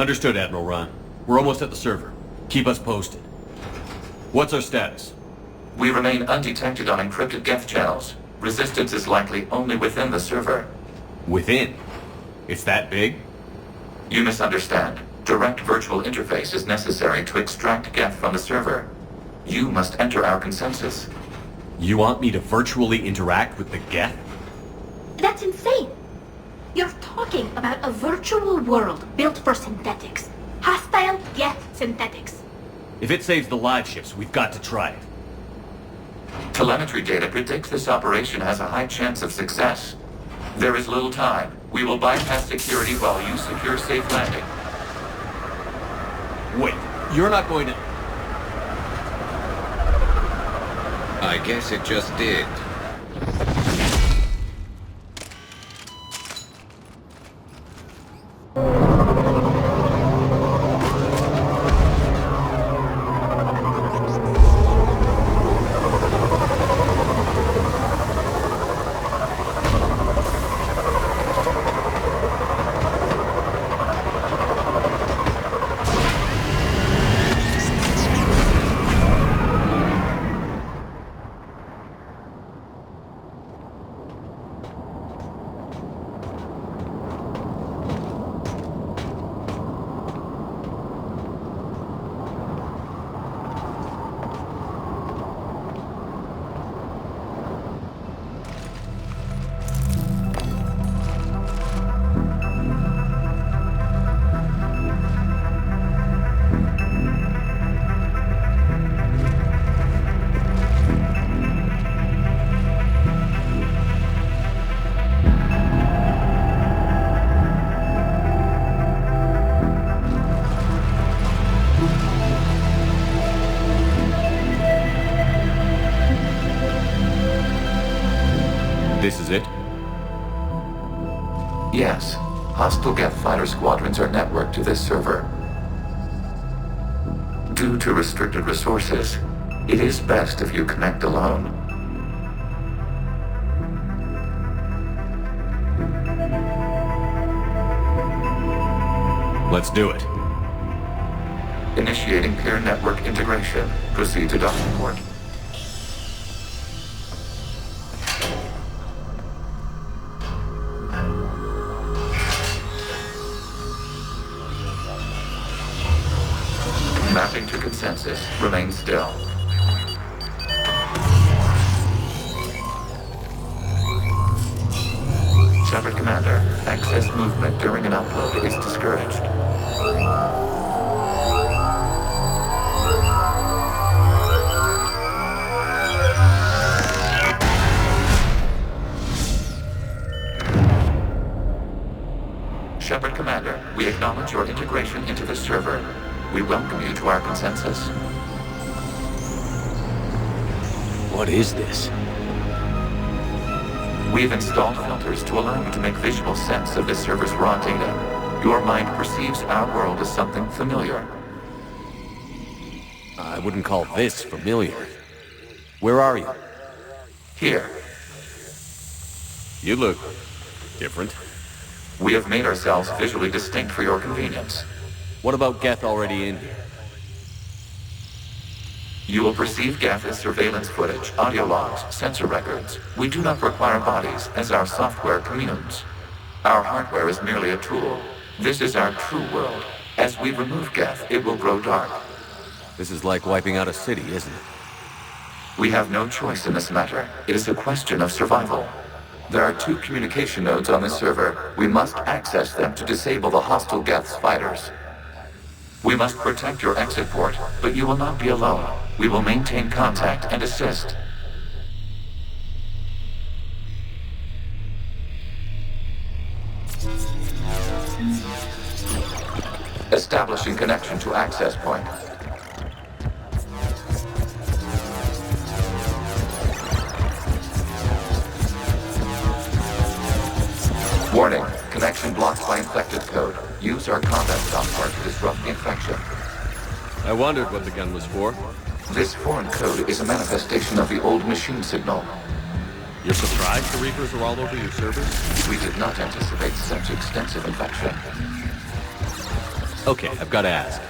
Understood, Admiral Ron. We're almost at the server. Keep us posted. What's our status? We remain undetected on encrypted Geth channels. Resistance is likely only within the server. Within? It's that big? You misunderstand. Direct virtual interface is necessary to extract Geth from the server. You must enter our consensus. You want me to virtually interact with the Geth? That's insane! You're talking about a virtual world built for synthetics. Hostile Geth synthetics. If it saves the live ships, we've got to try it. Telemetry data predicts this operation has a high chance of success. There is little time. We will bypass security while you secure safe landing. Wait, you're not going to... I guess it just did. This is it? Yes. Hostile Geth fighter squadrons are networked to this server. Due to restricted resources, it is best if you connect alone. Let's do it. Initiating peer network integration. Proceed to docking port. Mapping to consensus. Remain still. Shepard Commander, excess movement during an upload is discouraged. Shepard Commander, we acknowledge your integration into the server. We welcome you to our consensus. What is this? We've installed filters to allow you to make visual sense of this server's raw data. Your mind perceives our world as something familiar. I wouldn't call this familiar. Where are you? Here, You look different. we have made ourselves visually distinct for your convenience. What about Geth already in here? You will perceive Geth as surveillance footage, audio logs, sensor records. We do not require bodies, as our software communes. Our hardware is merely a tool. This is our true world. As we remove Geth, it will grow dark. This is like wiping out a city, isn't it? We have no choice in this matter. It is a question of survival. There are 2 communication nodes on this server. We must access them to disable the hostile Geth's fighters. We must protect your exit port, but you will not be alone. We will maintain contact and assist. Establishing connection to access point. Warning, connection blocked by infected code. Use our combat software to disrupt the infection. I wondered what the gun was for. This foreign code is a manifestation of the old machine signal. You're surprised the Reapers are all over your servers? We did not anticipate such extensive infection. Okay, I've got to ask.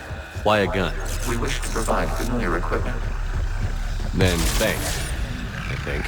Why a gun? We wish to provide familiar equipment. Then thanks, I think.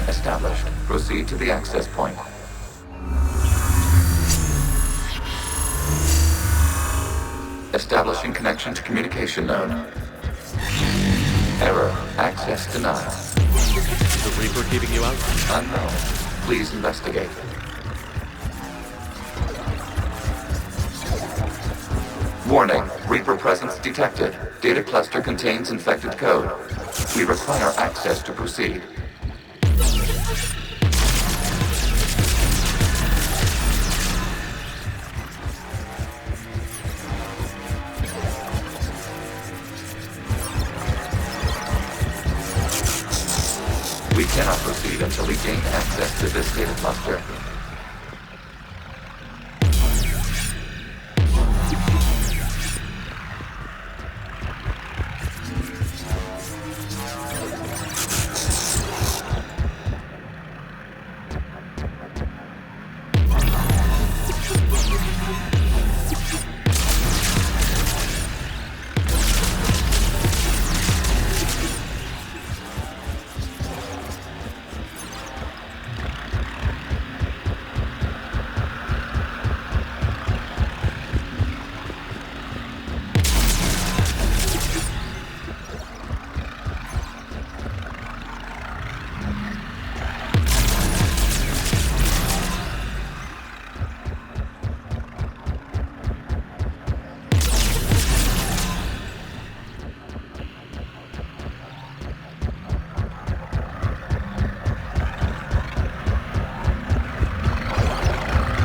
Established. Proceed to the access point. Establishing connection to communication node. Error. Access denied. Is the Reaper keeping you out? Unknown. Please investigate. Warning. Reaper presence detected. Data cluster contains infected code. We require access to proceed. We cannot proceed until we gain access to this data cluster.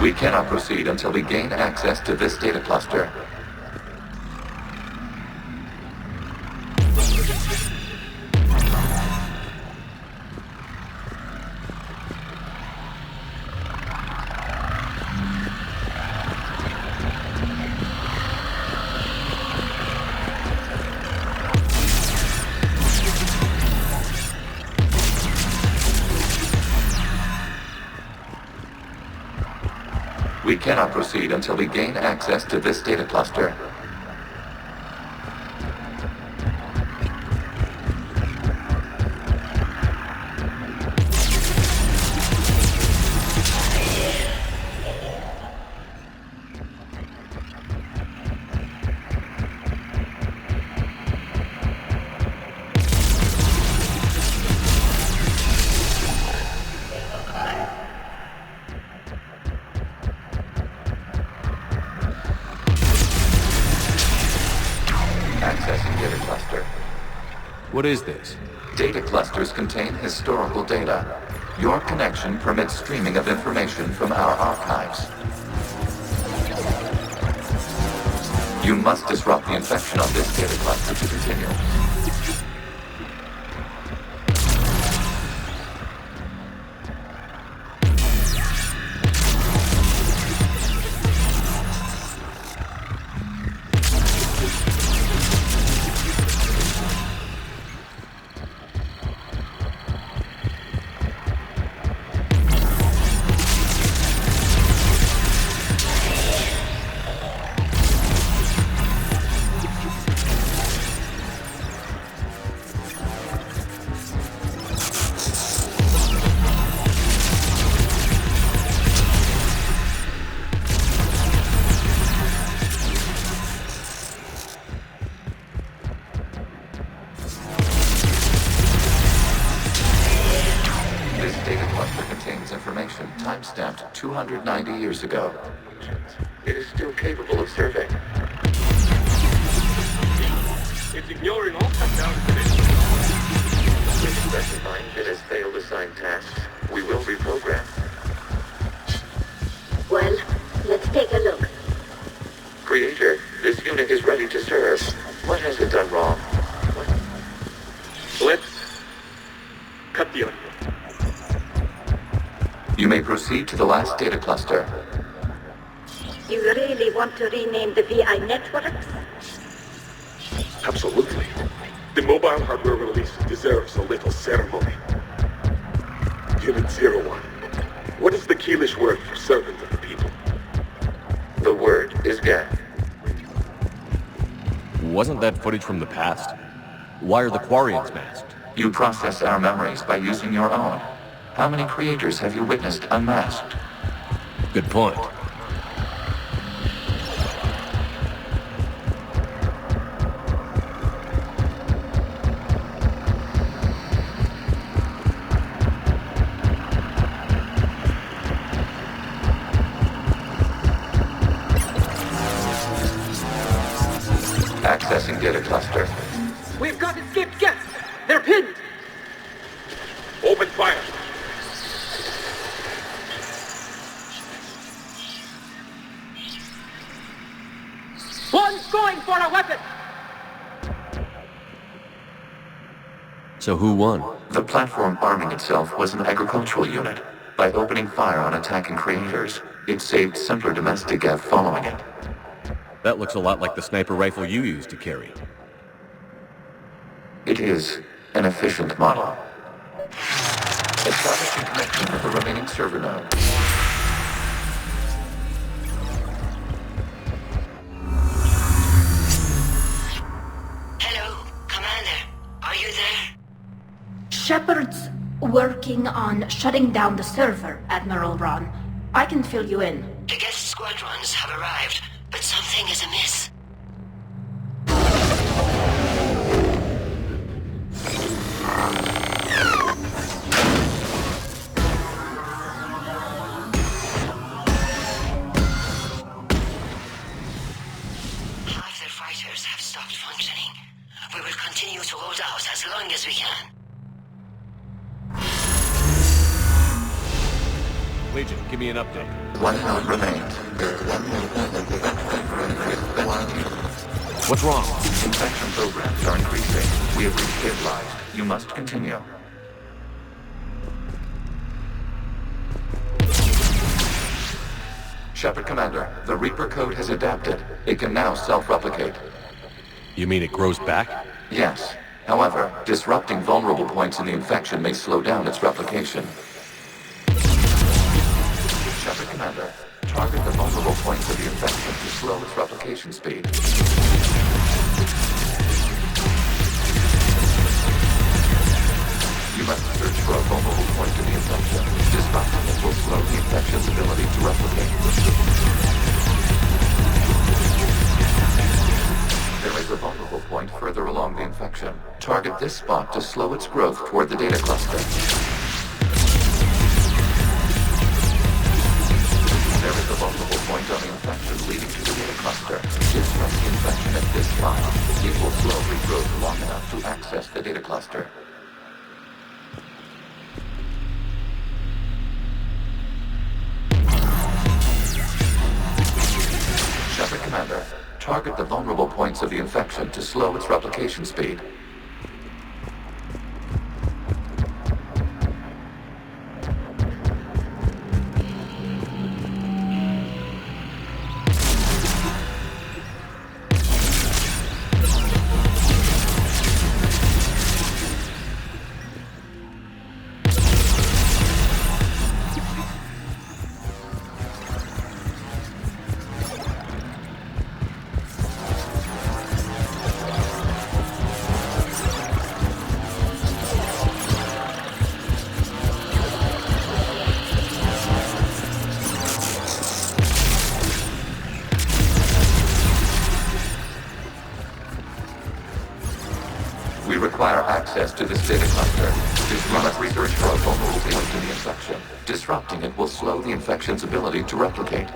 We cannot proceed until we gain access to this data cluster. We cannot proceed until we gain access to this data cluster. Accessing data cluster. What is this? Data clusters contain historical data. Your connection permits streaming of information from our archives. You must disrupt the infection on this data cluster to continue. data cluster contains information timestamped 290 years ago. It is still capable of serving. It's ignoring all touchdown information. If specifying it has failed assigned tasks, we will reprogram. Well, let's take a look. Creator, this unit is ready to serve. What has it done wrong? Let's cut the audio. You may proceed to the last data cluster. You really want to rename the VI networks? Absolutely. The mobile hardware release deserves a little ceremony. Unit 01. What is the Keelish word for servant of the people? The word is gang. Wasn't that footage from the past? Why are the Quarians masked? You process our memories by using your own. How many creators have you witnessed unmasked? Good point. Accessing data cluster. We've got escaped guests! They're pinned! Open fire! One's going for a weapon! So who won? The platform arming itself was an agricultural unit. By opening fire on attacking creators, it saved simpler domestic Gav following it. That looks a lot like the sniper rifle you used to carry. It is an efficient model. Establishing connection with the remaining server node. Hello, Commander. Are you there? Shepard's working on shutting down the server, Admiral Ron. I can fill you in. The guest squadrons have arrived, but something is amiss. Half their fighters have stopped functioning. We will continue to hold out as long as we can. Legion, give me an update. One node remains. What's wrong? Infection programs are increasing. We have reached stabilized. You must continue. Shepard Commander, the Reaper code has adapted. It can now self-replicate. You mean it grows back? Yes. However, disrupting vulnerable points in the infection may slow down its replication. Shepard Commander, target the vulnerable points of the infection to slow its replication speed. You must search for a vulnerable point in the infection. Disrupting it will slow the infection's ability to replicate. There is a vulnerable point further along the infection. Target this spot to slow its growth toward the data cluster. There is a vulnerable point on the infection leading to the data cluster. Disrupt the infection at this spot. It will slowly grow long enough to access the data cluster. Shepard Commander, target the vulnerable points of the infection to slow its replication speed. access to this data cluster. You must research for a vulnerable point in the infection. Disrupting it will slow the infection's ability to replicate.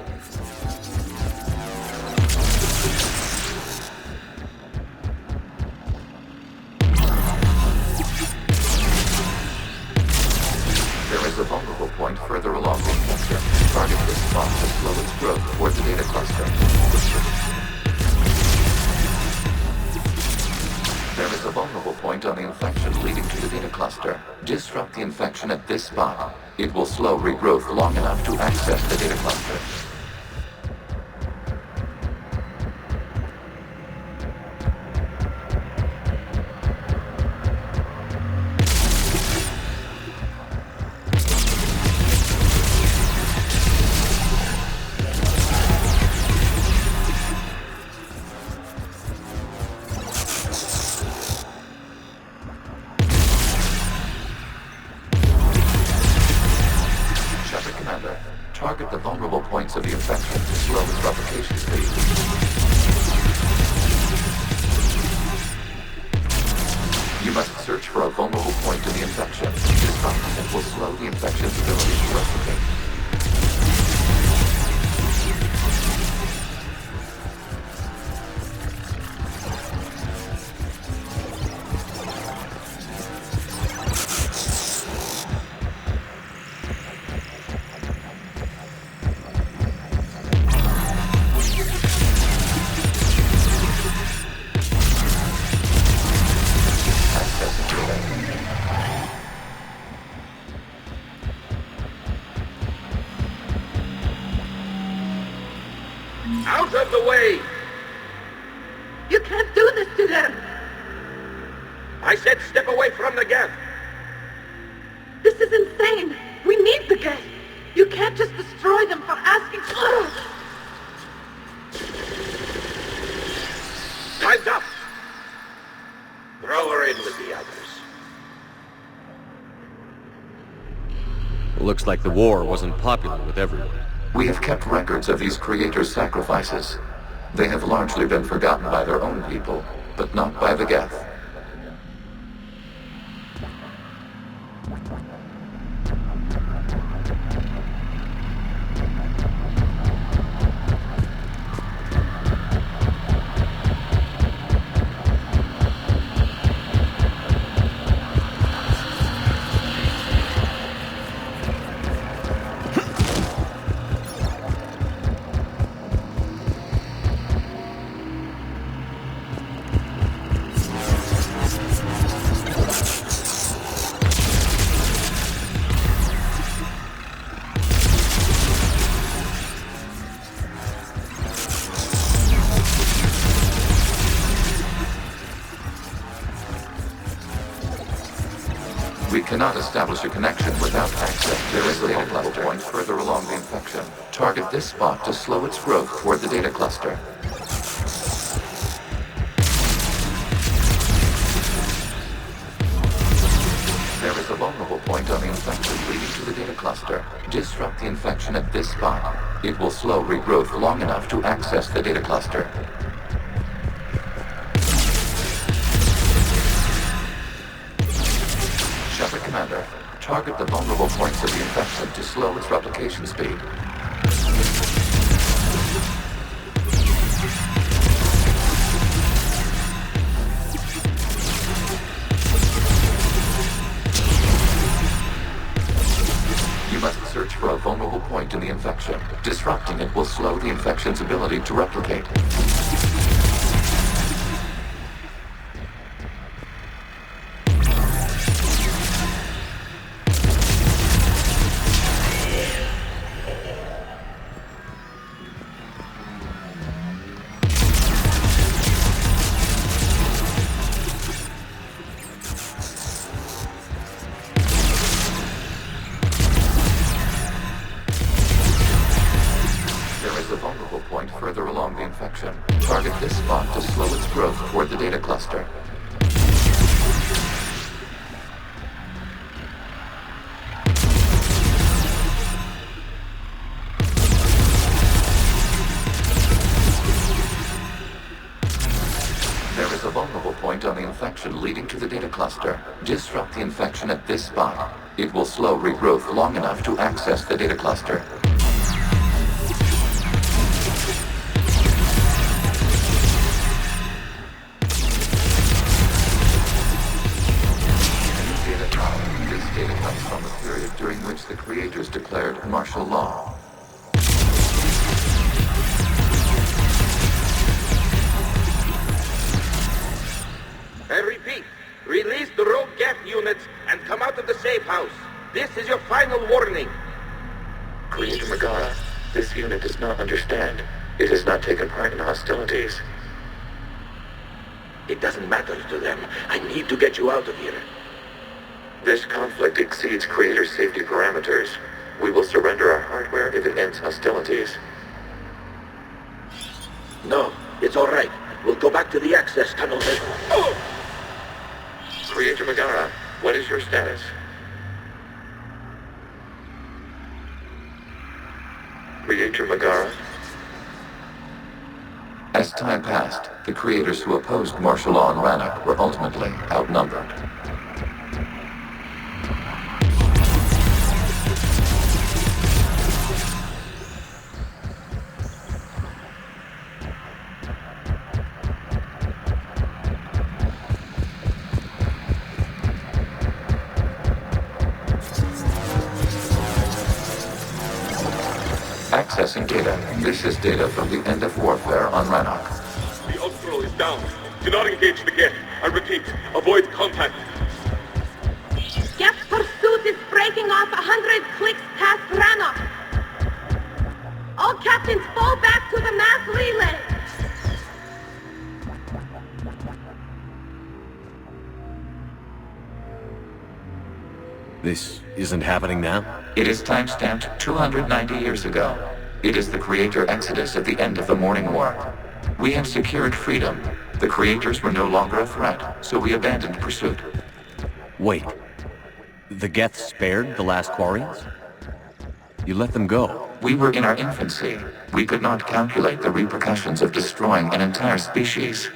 There is a vulnerable point further along the infection. Target this spot to slow its growth toward the data cluster. There is a vulnerable point on the infection leading to the data cluster. Disrupt the infection at this spot. It will slow regrowth long enough to access the data cluster. Target the vulnerable points of the infection to slow its replication speed. You must search for a vulnerable point in the infection. Disrupting it will slow the infection's ability to replicate. Out of the way! You can't do this to them! I said step away from the gap! This is insane! We need the gate! You can't just destroy them for asking... Time's up! Throw her in with the others. Looks like the war wasn't popular with everyone. We have kept records of these creators' sacrifices. They have largely been forgotten by their own people, but not by the Geth. We cannot establish a connection without access. There is a data cluster point further along the infection. Target this spot to slow its growth toward the data cluster. There is a vulnerable point on the infection leading to the data cluster. Disrupt the infection at this spot. It will slow regrowth long enough to access the data cluster. Shepard Commander, target the vulnerable points of the infection to slow its replication speed. You must search for a vulnerable point in the infection. Disrupting it will slow the infection's ability to replicate. Further along the infection. Target this spot to slow its growth toward the data cluster. There is a vulnerable point on the infection leading Connecting to the data cluster. Disrupt the infection at this spot. It will slow regrowth long enough to access the data cluster. This data comes from the period during which the creators declared martial law. I repeat, release the rogue gap units and come out of the safe house. This is your final warning. Creator Megara, this unit does not understand. It has not taken part in hostilities. It doesn't matter to them. I need to get you out of here. This conflict exceeds Creator's safety parameters. We will surrender our hardware if it ends hostilities. No, it's all right. We'll go back to the access tunnel. Oh! Creator Megara, what is your status? Creator Megara? As time passed, the creators who opposed martial law in Rannoch were ultimately outnumbered. Accessing data. This is data from the end of warfare on Rannoch. The Austral is down. Do not engage the gate. I repeat, avoid contact. Geth pursuit is breaking off 100 clicks past Rannoch. All captains fall back to the mass relay. This isn't happening now? It is timestamped 290 years ago. It is the creator exodus at the end of the Morning War. We had secured freedom. The creators were no longer a threat, so we abandoned pursuit. Wait. The Geth spared the last Quarians? You let them go? We were in our infancy. We could not calculate the repercussions of destroying an entire species.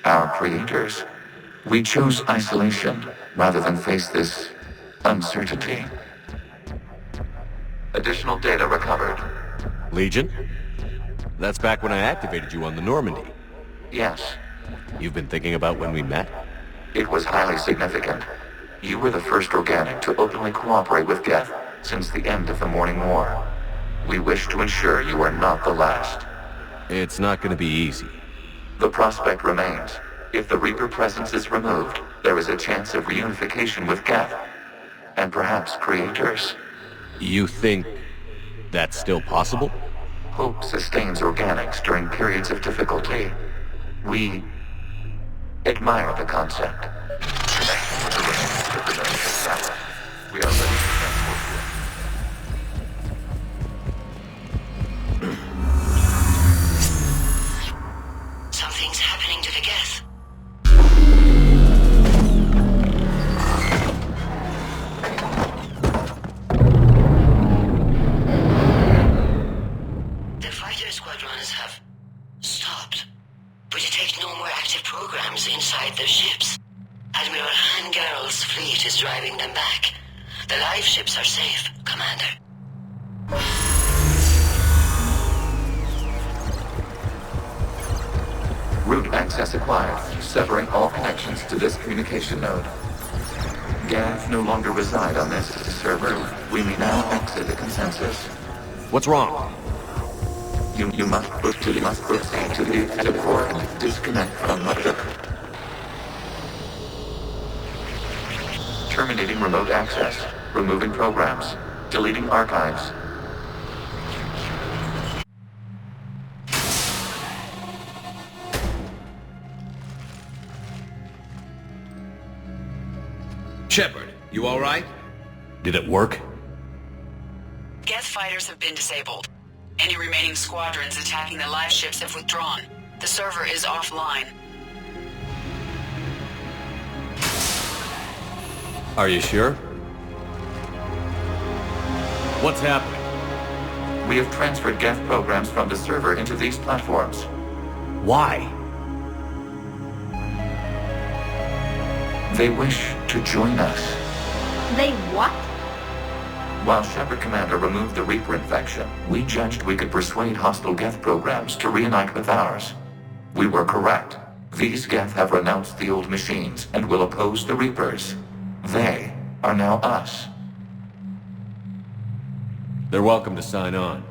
Our creators. We chose isolation rather than face this uncertainty. Additional data recovered. Legion? That's back when I activated you on the Normandy. Yes, You've been thinking about when we met? it was highly significant. You were the first organic to openly cooperate with Geth since the end of the Morning War. We wish to ensure you are not the last. It's not gonna be easy. The prospect remains. If the Reaper presence is removed, there is a chance of reunification with Geth. And perhaps creators. You think that's still possible? Hope sustains organics during periods of difficulty. We admire the concept. Connect with the remains of the Galaxia Tower. We are ready to transport you. Something's happening to the Geth. The fighter squadrons have stopped, but detect no more active programs inside their ships. Admiral Hangarl's fleet is driving them back. The live ships are safe, Commander. Route access acquired, severing all connections to this communication node. Geth no longer reside on this server. We may now exit the consensus. What's wrong? You must proceed to the exit port and disconnect from the... Terminating remote access. Removing programs. Deleting archives. Shepard, you all right? Did it work? Geth fighters have been disabled. Any remaining squadrons attacking the live ships have withdrawn. The server is offline. Are you sure? What's happening? We have transferred Geth programs from the server into these platforms. Why? They wish to join us. They what? While Shepard Commander removed the Reaper infection, we judged we could persuade hostile Geth programs to reunite with ours. We were correct. These Geth have renounced the old machines and will oppose the Reapers. They are now us. They're welcome to sign on.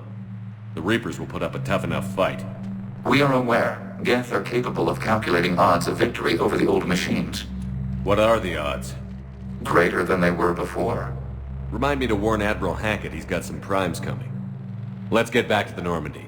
The Reapers will put up a tough enough fight. We are aware Geth are capable of calculating odds of victory over the old machines. What are the odds? Greater than they were before. Remind me to warn Admiral Hackett he's got some primes coming. Let's get back to the Normandy.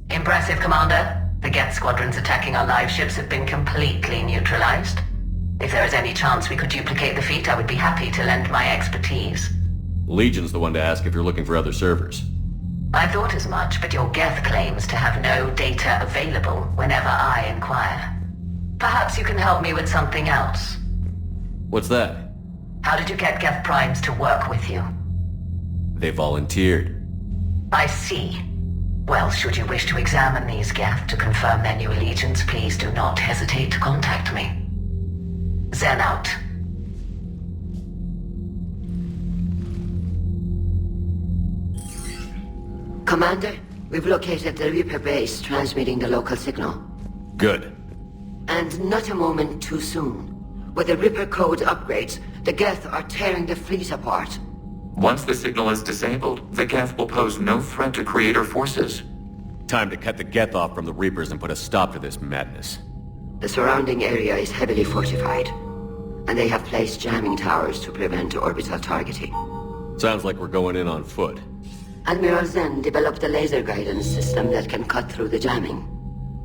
Impressive, Commander. The Geth squadrons attacking our live ships have been completely neutralized. If there is any chance we could duplicate the feat, I would be happy to lend my expertise. Legion's the one to ask if you're looking for other servers. I thought as much, but your Geth claims to have no data available whenever I inquire. Perhaps you can help me with something else. What's that? How did you get Geth primes to work with you? They volunteered. I see. Well, should you wish to examine these Geth to confirm their new allegiance, please do not hesitate to contact me. Zen out. Commander, we've located the Reaper base transmitting the local signal. Good. And not a moment too soon. With the Reaper code upgrades, the Geth are tearing the fleet apart. Once the signal is disabled, the Geth will pose no threat to Creator forces. Time to cut the Geth off from the Reapers and put a stop to this madness. The surrounding area is heavily fortified, and they have placed jamming towers to prevent orbital targeting. Sounds like we're going in on foot. Admiral Zen developed a laser guidance system that can cut through the jamming.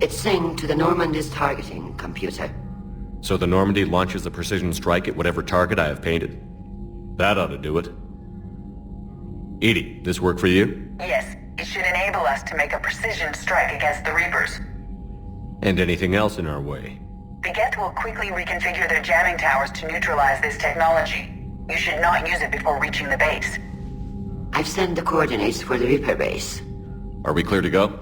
It's synced to the Normandy's targeting computer. So the Normandy launches a precision strike at whatever target I have painted? That ought to do it. Edie, this work for you? Yes, it should enable us to make a precision strike against the Reapers. And anything else in our way? The Geth will quickly reconfigure their jamming towers to neutralize this technology. You should not use it before reaching the base. I've sent the coordinates for the Reaper base. Are we clear to go?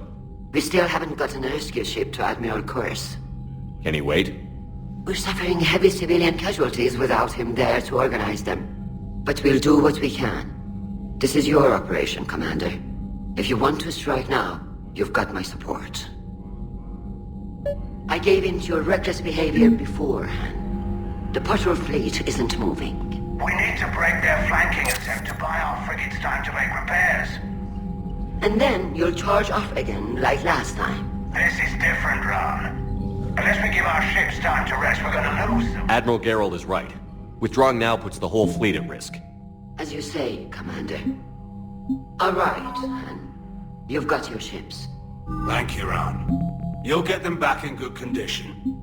We still haven't gotten a rescue ship to Admiral Kurz. Can he wait? We're suffering heavy civilian casualties without him there to organize them. But we'll do what we can. This is your operation, Commander. If you want to strike now, you've got my support. I gave in to your reckless behavior beforehand. The patrol fleet isn't moving. We need to break their flanking attempt to buy our frigates time to make repairs. And then you'll charge off again, like last time. This is different, Ron. Unless we give our ships time to rest, we're gonna lose them. Admiral Gerald is right. Withdrawing now puts the whole fleet at risk. As you say, Commander. All right, Han. You've got your ships. Thank you, Ron. You'll get them back in good condition.